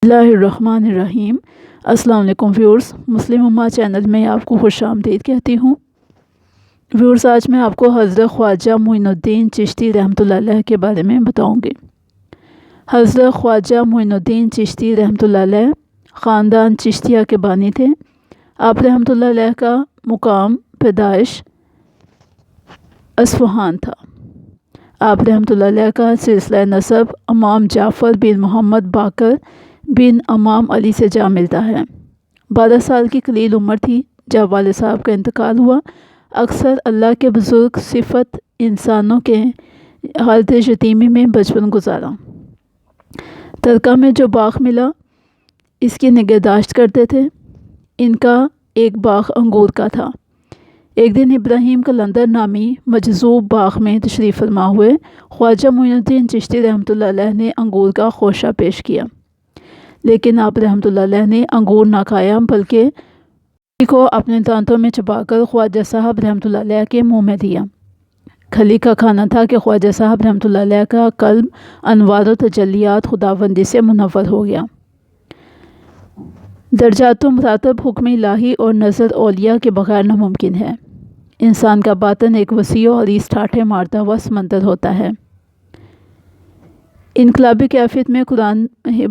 اللہ الرحمن الرحیم۔ السلام علیکم ویورز، مسلم امہ چینل میں آپ کو خوش آمدید کہتی ہوں۔ ویورز، آج میں آپ کو حضرت خواجہ معین الدین چشتی رحمۃ اللہ علیہ کے بارے میں بتاؤں گی۔ حضرت خواجہ معین الدین چشتی رحمۃ اللہ علیہ خاندان چشتیہ کے بانی تھے۔ آپ رحمۃ اللہ علیہ کا مقام پیدائش اصفہان تھا۔ آپ رحمۃ اللہ علیہ کا سلسلہ نسب امام جعفر بن محمد باقر بن امام علی سے جا ملتا ہے۔ 12 سال کی قلیل عمر تھی جب والد صاحب کا انتقال ہوا۔ اکثر اللہ کے بزرگ صفت انسانوں کے حالت یتیمی میں بچپن گزارا۔ ترکہ میں جو باغ ملا اس کی نگہداشت کرتے تھے۔ ان کا ایک باغ انگور کا تھا۔ ایک دن ابراہیم قلندر نامی مجذوب باغ میں تشریف فرما ہوئے خواجہ معین الدین چشتی رحمۃ اللہ علیہ نے انگور کا خوشہ پیش کیا، لیکن آپ رحمۃ اللہ علیہ نے انگور نہ کھایا بلکہ کھلی کو اپنے دانتوں میں چبا کر خواجہ صاحب رحمۃ اللہ علیہ کے منہ میں دیا۔ کھلی کا کھانا تھا کہ خواجہ صاحب رحمۃ اللہ علیہ کا قلب انوار و تجلیات خداوندی سے منور ہو گیا۔ درجات و مراتب حکم الہی اور نظر اولیاء کے بغیر ناممکن ہے۔ انسان کا باطن ایک وسیع اور عریض ٹھاٹھے مارتا ہوا سمندر ہوتا ہے۔ انقلابی کیفیت میں قرآن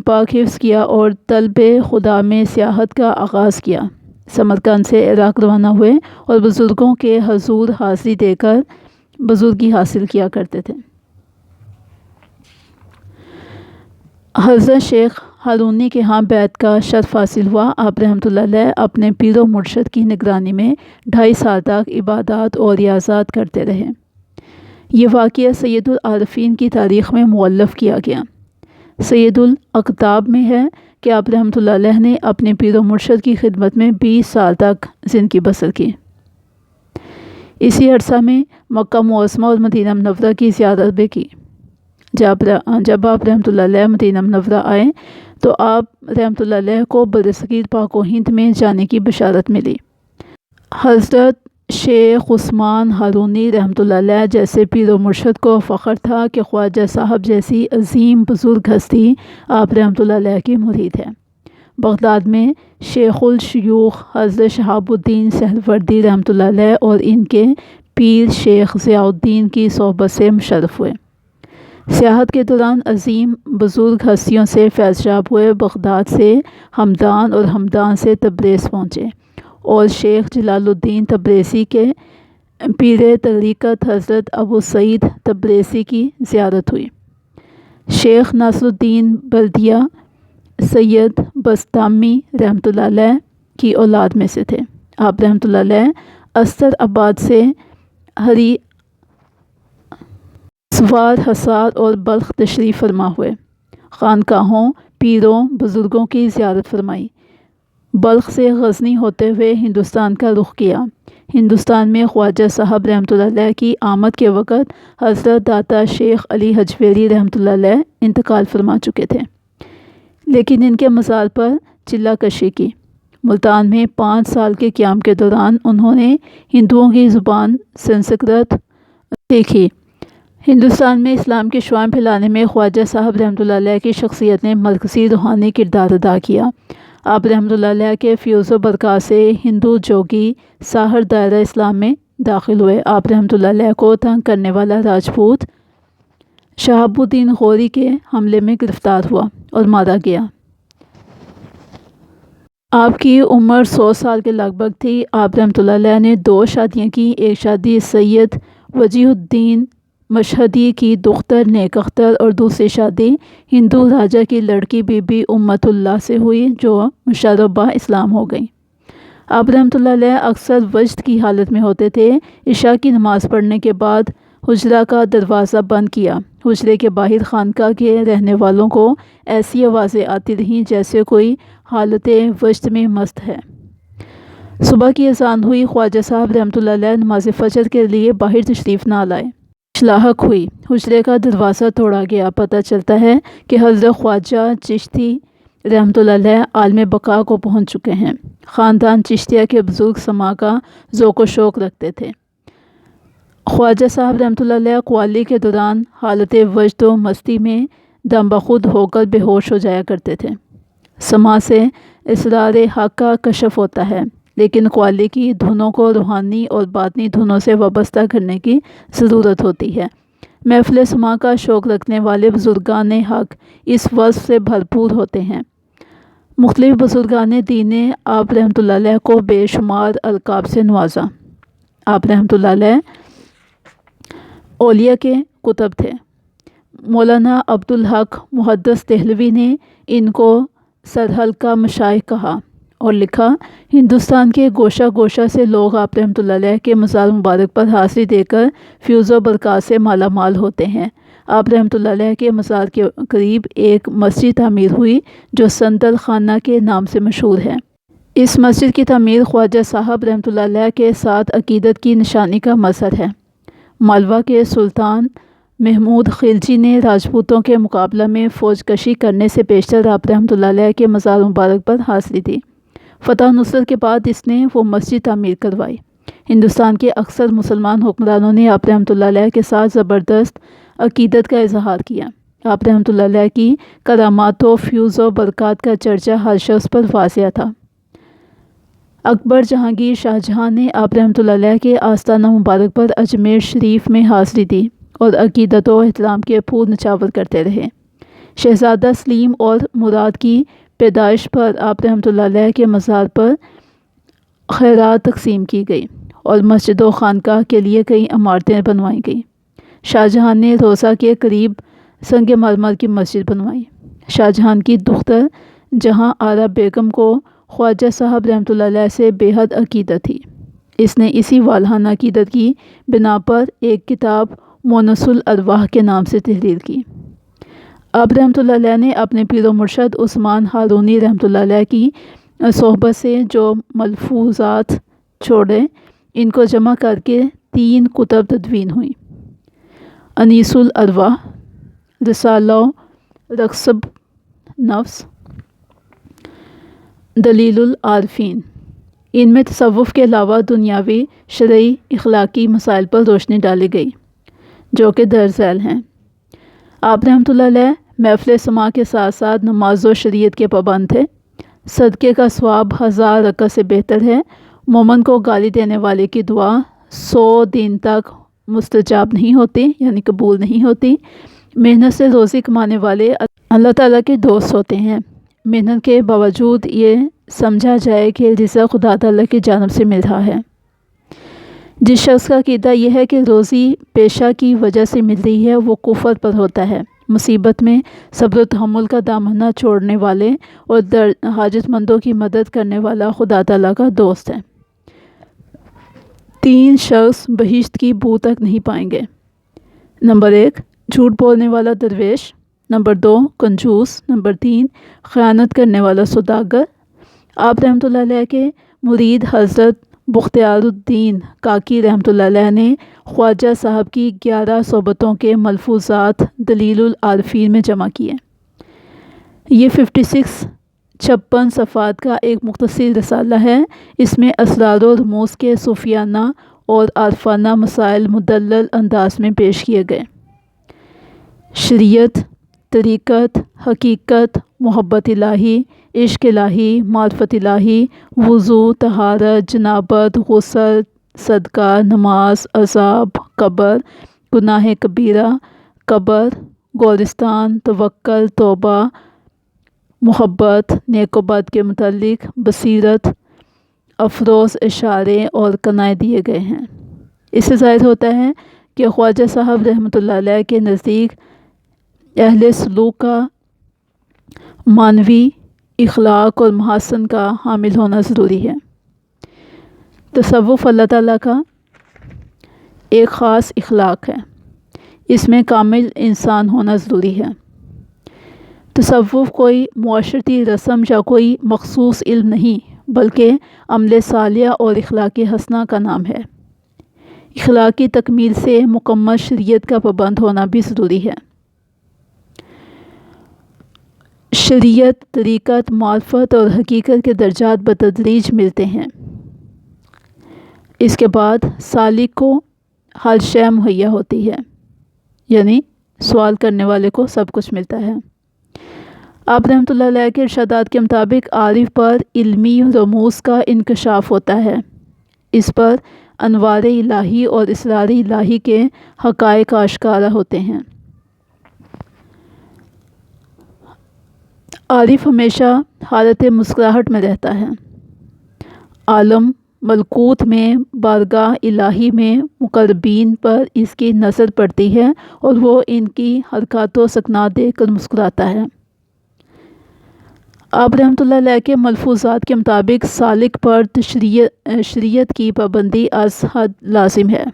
پاک حفظ کیا اور طلب خدا میں سیاحت کا آغاز کیا۔ سمرقند سے عراق روانہ ہوئے اور بزرگوں کے حضور حاضری دے کر بزرگی حاصل کیا کرتے تھے۔ حضرت شیخ ہارونی کے ہاں بیعت کا شرف حاصل ہوا۔ آپ رحمۃ اللہ علیہ اپنے پیر و مرشد کی نگرانی میں 2.5 سال تک عبادات اور ریاضات کرتے رہے۔ یہ واقعہ سید العارفین کی تاریخ میں مؤلف کیا گیا۔ سید الاقطاب میں ہے کہ آپ رحمۃ اللہ علیہ نے اپنے پیر و مرشد کی خدمت میں 20 سال تک زندگی بسر کی۔ اسی عرصہ میں مکہ معظمہ اور مدینہ منورہ کی زیارت بھی کی۔ جب آپ رحمۃ اللہ علیہ مدینہ منورہ آئے تو آپ رحمۃ اللہ علیہ کو برصغیر پاک و ہند میں جانے کی بشارت ملی۔ حضرت شیخ عثمان ہارونی رحمۃ اللہ علیہ جیسے پیر و مرشد کو فخر تھا کہ خواجہ صاحب جیسی عظیم بزرگ ہستی آپ رحمۃ اللہ علیہ کی مرید ہے۔ بغداد میں شیخ الشیوخ حضرت شہاب الدین سہروردی رحمۃ اللہ علیہ اور ان کے پیر شیخ ضیاء الدین کی صحبت سے مشرف ہوئے۔ سیاحت کے دوران عظیم بزرگ ہستیوں سے فیض یاب ہوئے۔ بغداد سے ہمدان اور ہمدان سے تبریز پہنچے اور شیخ جلال الدین تبریزی کے پیر طریقت حضرت ابو سعید تبریزی کی زیارت ہوئی۔ شیخ ناصر الدین بلدیہ سید بسطامی رحمۃ اللہ علیہ کی اولاد میں سے تھے۔ آپ رحمۃ اللہ علیہ استر آباد سے ہری سوار، حصار اور بلخ تشریف فرما ہوئے۔ خانقاہوں، پیروں، بزرگوں کی زیارت فرمائی۔ بلخ سے غزنی ہوتے ہوئے ہندوستان کا رخ کیا۔ ہندوستان میں خواجہ صاحب رحمۃ اللہ علیہ کی آمد کے وقت حضرت داتا شیخ علی حجویری رحمۃ اللہ علیہ انتقال فرما چکے تھے، لیکن ان کے مزار پر چلہ کشی کی۔ ملتان میں 5 سال کے قیام کے دوران انہوں نے ہندوؤں کی زبان سنسکرت سیکھی۔ ہندوستان میں اسلام کی شعاع پھیلانے میں خواجہ صاحب رحمۃ اللہ علیہ کی شخصیت نے مرکزی روحانی کردار ادا کیا۔ آپ رحمۃ اللہ علیہ کے فیوز و برکات سے ہندو جوگی ساحر دائرہ اسلام میں داخل ہوئے۔ آپ رحمۃ اللہ علیہ کو تنگ کرنے والا راجپوت شہاب الدین غوری کے حملے میں گرفتار ہوا اور مارا گیا۔ آپ کی عمر 100 سال کے لگ بھگ تھی۔ آپ رحمۃ اللہ علیہ نے 2 شادیاں کی۔ ایک شادی سید وجیہ الدین مشہدی کی دختر نیک اختر اور دوسری شادی ہندو راجہ کی لڑکی بی بی امت اللہ سے ہوئی جو مشربہ اسلام ہو گئی۔ آپ رحمۃ اللہ علیہ اکثر وجد کی حالت میں ہوتے تھے۔ عشاء کی نماز پڑھنے کے بعد حجرہ کا دروازہ بند کیا۔ حجرے کے باہر خانقاہ کے رہنے والوں کو ایسی آوازیں آتی رہیں جیسے کوئی حالت وجد میں مست ہے۔ صبح کی اذان ہوئی۔ خواجہ صاحب رحمۃ اللہ علیہ نماز فجر کے لیے باہر تشریف نہ لائے۔ لاحق ہوئی۔ حجرے کا دروازہ توڑا گیا۔ پتہ چلتا ہے کہ حضرت خواجہ چشتی رحمۃ اللہ علیہ عالم بقا کو پہنچ چکے ہیں۔ خاندان چشتیہ کے بزرگ سماع کا ذوق و شوق رکھتے تھے۔ خواجہ صاحب رحمۃ اللہ علیہ قوالی کے دوران حالت وجد و مستی میں دم بخود ہو کر بے ہوش ہو جایا کرتے تھے۔ سما سے اسرار حق کا کشف ہوتا ہے، لیکن قوالی کی دھنوں کو روحانی اور باطنی دھنوں سے وابستہ کرنے کی ضرورت ہوتی ہے۔ محفل سما کا شوق رکھنے والے بزرگان حق اس وصف سے بھرپور ہوتے ہیں۔ مختلف بزرگان دین نے آپ رحمۃ اللہ علیہ کو بے شمار القاب سے نوازا۔ آپ رحمۃ اللہ علیہ اولیاء کے کتب تھے۔ مولانا عبدالحق محدث دہلوی نے ان کو سرحلقہ مشائخ کہا اور لکھا، ہندوستان کے گوشہ گوشہ سے لوگ آپ رحمۃ اللہ علیہ کے مزار مبارک پر حاضری دے کر فیوز و برکات سے مالا مال ہوتے ہیں۔ آپ رحمۃ اللہ علیہ کے مزار کے قریب ایک مسجد تعمیر ہوئی جو سندل خانہ کے نام سے مشہور ہے۔ اس مسجد کی تعمیر خواجہ صاحب رحمۃ اللہ علیہ کے ساتھ عقیدت کی نشانی کا مظہر ہے۔ مالوا کے سلطان محمود خلجی نے راجپوتوں کے مقابلہ میں فوج کشی کرنے سے پیشتر آپ رحمۃ اللہ علیہ کے مزار مبارک پر حاضری دی۔ فتح نصرت کے بعد اس نے وہ مسجد تعمیر کروائی۔ ہندوستان کے اکثر مسلمان حکمرانوں نے آپ رحمۃ اللہ علیہ کے ساتھ زبردست عقیدت کا اظہار کیا۔ آپ رحمۃ اللہ علیہ کی کرامات و فیوز و برکات کا چرچا ہر شخص پر واضح تھا۔ اکبر جہانگیر شاہ جہاں نے آپ رحمۃ اللہ علیہ کے آستانہ مبارک پر اجمیر شریف میں حاضری دی اور عقیدت و احترام کے پھول نچھاور کرتے رہے۔ شہزادہ سلیم اور مراد کی پیدائش پر آپ رحمۃ اللہ علیہ کے مزار پر خیرات تقسیم کی گئی اور مسجد و خانقاہ کے لیے کئی عمارتیں بنوائی گئیں۔ شاہ جہاں نے روضہ کے قریب سنگ مرمر کی مسجد بنوائی۔ شاہ جہاں کی دختر جہاں آرا بیگم کو خواجہ صاحب رحمۃ اللہ علیہ سے بے حد عقیدت تھی۔ اس نے اسی والہانہ عقیدت کی بنا پر ایک کتاب مونس الارواح کے نام سے تحریر کی۔ آپ رحمۃ اللہ علیہ نے اپنے پیر و مرشد عثمان ہارونی رحمۃ اللہ علیہ کی صحبت سے جو ملفوظات چھوڑے ان کو جمع کر کے 3 کتب تدوین ہوئیں: انیس الارواح، رسالہ رقصب نفس، دلیل العارفین۔ ان میں تصوف کے علاوہ دنیاوی، شرعی، اخلاقی مسائل پر روشنی ڈالی گئی جو کہ درج ذیل ہیں۔ آپ رحمۃ اللہ علیہ محفل سما کے ساتھ ساتھ نماز و شریعت کے پابند تھے۔ صدقے کا ثواب 1000 رکعت سے بہتر ہے۔ مومن کو گالی دینے والے کی دعا 100 دن تک مستجاب نہیں ہوتی، یعنی قبول نہیں ہوتی۔ محنت سے روزی کمانے والے اللہ تعالیٰ کے دوست ہوتے ہیں۔ محنت کے باوجود یہ سمجھا جائے کہ رزق خدا تعالیٰ کی جانب سے مل رہا ہے۔ جس شخص کا عقیدہ یہ ہے کہ روزی پیشہ کی وجہ سے مل رہی ہے، وہ کفر پر ہوتا ہے۔ مصیبت میں صبر و تحمل کا دامن نہ چھوڑنے والے اور حاجت مندوں کی مدد کرنے والا خدا تعالیٰ کا دوست ہے۔ 3 شخص بہشت کی بو تک نہیں پائیں گے: نمبر 1 جھوٹ بولنے والا درویش، نمبر 2 کنجوس، نمبر 3 خیانت کرنے والا سوداگر۔ آپ رحمۃ اللہ علیہ کے مرید حضرت بختیار الدین کاکی رحمۃ اللہ علیہ نے خواجہ صاحب کی 11 صحبتوں کے ملفوظات دلیل العارفین میں جمع کیے۔ یہ 56 صفحات کا ایک مختصر رسالہ ہے۔ اس میں اسرار و رموز کے صوفیانہ اور عارفانہ مسائل مدلل انداز میں پیش کیے گئے۔ شریعت، طریقت، حقیقت، محبت الہی، عشق الہی، معرفت الہی، وضو، طہارت، جنابت، غسل، صدقہ، نماز، عذاب قبر، گناہ کبیرہ، قبر، گورستان، توکل، توبہ، محبت، نیک و بد کے متعلق بصیرت افروز اشارے اور کنائے دیے گئے ہیں۔ اس سے ظاہر ہوتا ہے کہ خواجہ صاحب رحمۃ اللہ علیہ کے نزدیک اہل سلوک کا معنوی اخلاق اور محاسن کا حامل ہونا ضروری ہے۔ تصوف اللہ تعالیٰ کا ایک خاص اخلاق ہے۔ اس میں کامل انسان ہونا ضروری ہے۔ تصوف کوئی معاشرتی رسم یا کوئی مخصوص علم نہیں، بلکہ عمل صالح اور اخلاق حسنہ کا نام ہے۔ اخلاقی تکمیل سے مکمل شریعت کا پابند ہونا بھی ضروری ہے۔ شریعت، طریقت، معرفت اور حقیقت کے درجات بتدریج ملتے ہیں۔ اس کے بعد سالک کو ہر شے مہیا ہوتی ہے، یعنی سوال کرنے والے کو سب کچھ ملتا ہے۔ آپ رحمۃ اللہ علیہ کے ارشادات کے مطابق عارف پر علمی رموز کا انکشاف ہوتا ہے، اس پر انوار الہی اور اسرار الہی کے حقائق آشکارا ہوتے ہیں۔ عارف ہمیشہ حالت مسکراہٹ میں رہتا ہے۔ عالم ملکوت میں بارگاہ الہی میں مقربین پر اس کی نظر پڑتی ہے اور وہ ان کی حرکات و سکنات دیکھ کر مسکراتا ہے۔ آپ رحمۃ اللہ علیہ کے ملفوظات کے مطابق سالک پر شریعت کی پابندی از حد لازم ہے۔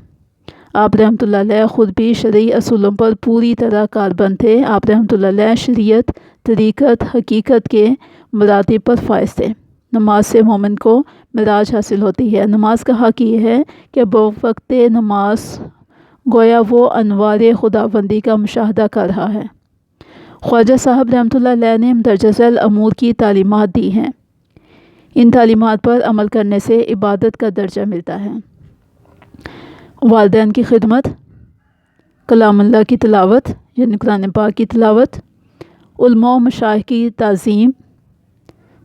آپ رحمۃ اللہ علیہ خود بھی شرعی اصولوں پر پوری طرح کاربند تھے۔ آپ رحمۃ اللہ علیہ شریعت، طریقت، حقیقت کے مراتب پر فائز تھے۔ نماز سے مومن کو معراج حاصل ہوتی ہے۔ نماز کا حق یہ ہے کہ بوقت نماز گویا وہ انوار خداوندی کا مشاہدہ کر رہا ہے۔ خواجہ صاحب رحمۃ اللہ علیہ نے مندرجہ ذیل امور کی تعلیمات دی ہیں۔ ان تعلیمات پر عمل کرنے سے عبادت کا درجہ ملتا ہے۔ والدین کی خدمت، کلام اللہ کی تلاوت یعنی قرآن پاک کی تلاوت، علماء و مشائخ کی تعظیم،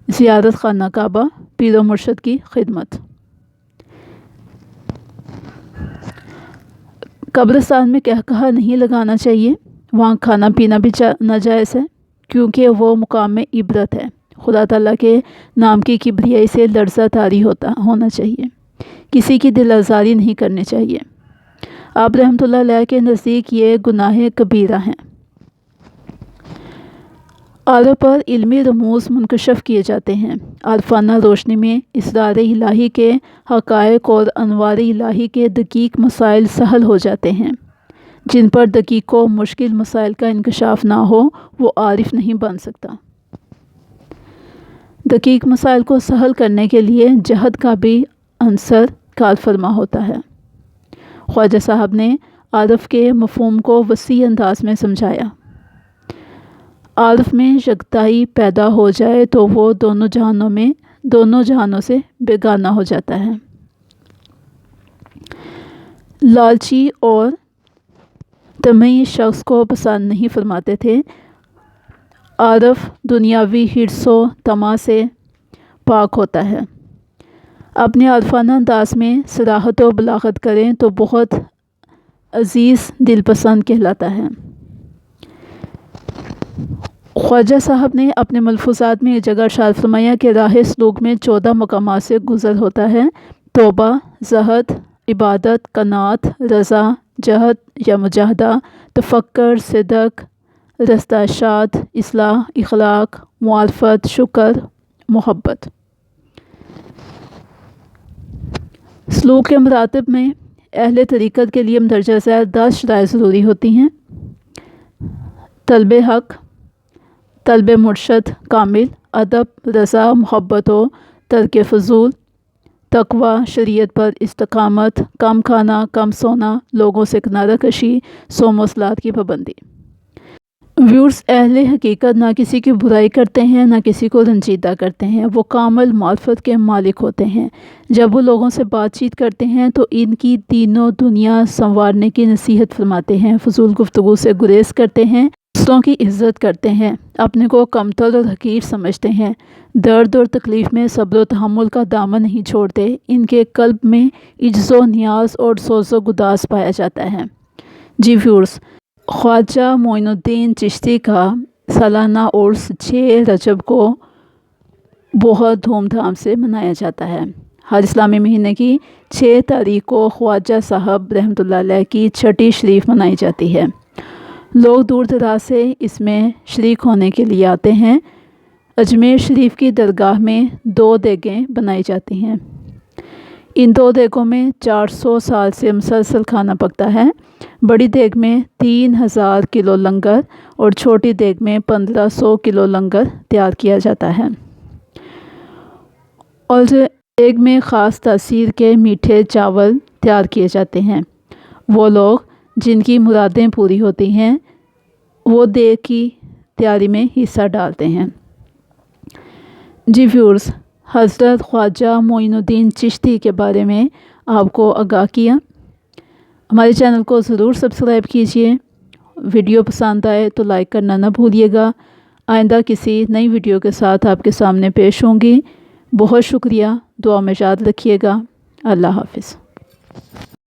زیارت خانہ کعبہ، پیر و مرشد کی خدمت۔ قبرستان میں قہقہہ نہیں لگانا چاہیے، وہاں کھانا پینا بھی ناجائز ہے، کیونکہ وہ مقام عبرت ہے۔ خدا تعالیٰ کے نام کی کبریائی سے لرزہ طاری ہونا چاہیے، کسی کی دل آزاری نہیں کرنی چاہیے۔ آپ رحمۃ اللہ علیہ کے نزدیک یہ گناہ کبیرہ ہیں۔ عارف پر علمی رموز منکشف کیے جاتے ہیں۔ عارفانہ روشنی میں اسرار الہی کے حقائق اور انوار الہی کے دقیق مسائل سہل ہو جاتے ہیں۔ جن پر دقیق و مشکل مسائل کا انکشاف نہ ہو وہ عارف نہیں بن سکتا۔ دقیق مسائل کو سہل کرنے کے لیے جہد کا بھی عنصر کار فرما ہوتا ہے۔ خواجہ صاحب نے عارف کے مفہوم کو وسیع انداز میں سمجھایا۔ عارف میں یکتائی پیدا ہو جائے تو وہ دونوں جہانوں سے بیگانہ ہو جاتا ہے۔ لالچی اور طمعی شخص کو پسند نہیں فرماتے تھے۔ عارف دنیاوی حرص و طمع سے پاک ہوتا ہے۔ اپنے عارفانہ انداز میں صراحت و بلاغت کریں تو بہت عزیز دل پسند کہلاتا ہے۔ خواجہ صاحب نے اپنے ملفوظات میں یہ جگہ ارشاد فرمایا کہ راہ سلوک میں 14 مقامات سے گزر ہوتا ہے: توبہ، زہد، عبادت، قناعت، رضا، جہد یا مجاہدہ، تفکر، صدق، رستہ ارشاد، اصلاح، اخلاق، معرفت، شکر، محبت۔ سلوک کے مراتب میں اہل طریقت کے لیے مندرجہ ذیل 10 شرائط ضروری ہوتی ہیں: طلب حق، طلب مرشد کامل، ادب، رضا، محبت و ترک فضول، تقوی، شریعت پر استقامت، کم کھانا، کم سونا، لوگوں سے کنارہ کشی، صوم و صلات کی پابندی۔ ویورز، اہل حقیقت نہ کسی کی برائی کرتے ہیں نہ کسی کو رنجیدہ کرتے ہیں، وہ کامل معرفت کے مالک ہوتے ہیں۔ جب وہ لوگوں سے بات چیت کرتے ہیں تو ان کی دین و دنیا سنوارنے کی نصیحت فرماتے ہیں، فضول گفتگو سے گریز کرتے ہیں، دوسروں کی عزت کرتے ہیں، اپنے کو کمتر اور حقیر سمجھتے ہیں، درد اور تکلیف میں صبر و تحمل کا دامن نہیں چھوڑتے، ان کے قلب میں عجز و نیاز اور سوز و گداز پایا جاتا ہے۔ جی ویورز، خواجہ معین الدین چشتی کا سالانہ عرس 6 رجب کو بہت دھوم دھام سے منایا جاتا ہے۔ ہر اسلامی مہینے کی 6 تاریخ کو خواجہ صاحب رحمۃ اللہ علیہ کی چھٹی شریف منائی جاتی ہے۔ لوگ دور دراز سے اس میں شریک ہونے کے لیے آتے ہیں۔ اجمیر شریف کی درگاہ میں 2 دیگیں بنائی جاتی ہیں۔ ان 2 دیگوں میں 400 سال سے مسلسل کھانا پکتا ہے۔ بڑی دیگ میں 3000 کلو لنگر اور چھوٹی دیگ میں 1500 کلو لنگر تیار کیا جاتا ہے، اور دیگ میں خاص تاثیر کے میٹھے چاول تیار کیے جاتے ہیں۔ وہ لوگ جن کی مرادیں پوری ہوتی ہیں وہ دیگ کی تیاری میں حصہ ڈالتے ہیں۔ جی ویورز، حضرت خواجہ معین الدین چشتی کے بارے میں آپ کو آگاہ کیا۔ ہمارے چینل کو ضرور سبسکرائب کیجیے۔ ویڈیو پسند آئے تو لائک کرنا نہ بھولیے گا۔ آئندہ کسی نئی ویڈیو کے ساتھ آپ کے سامنے پیش ہوں گی۔ بہت شکریہ، دعا میں یاد رکھیے گا۔ اللہ حافظ۔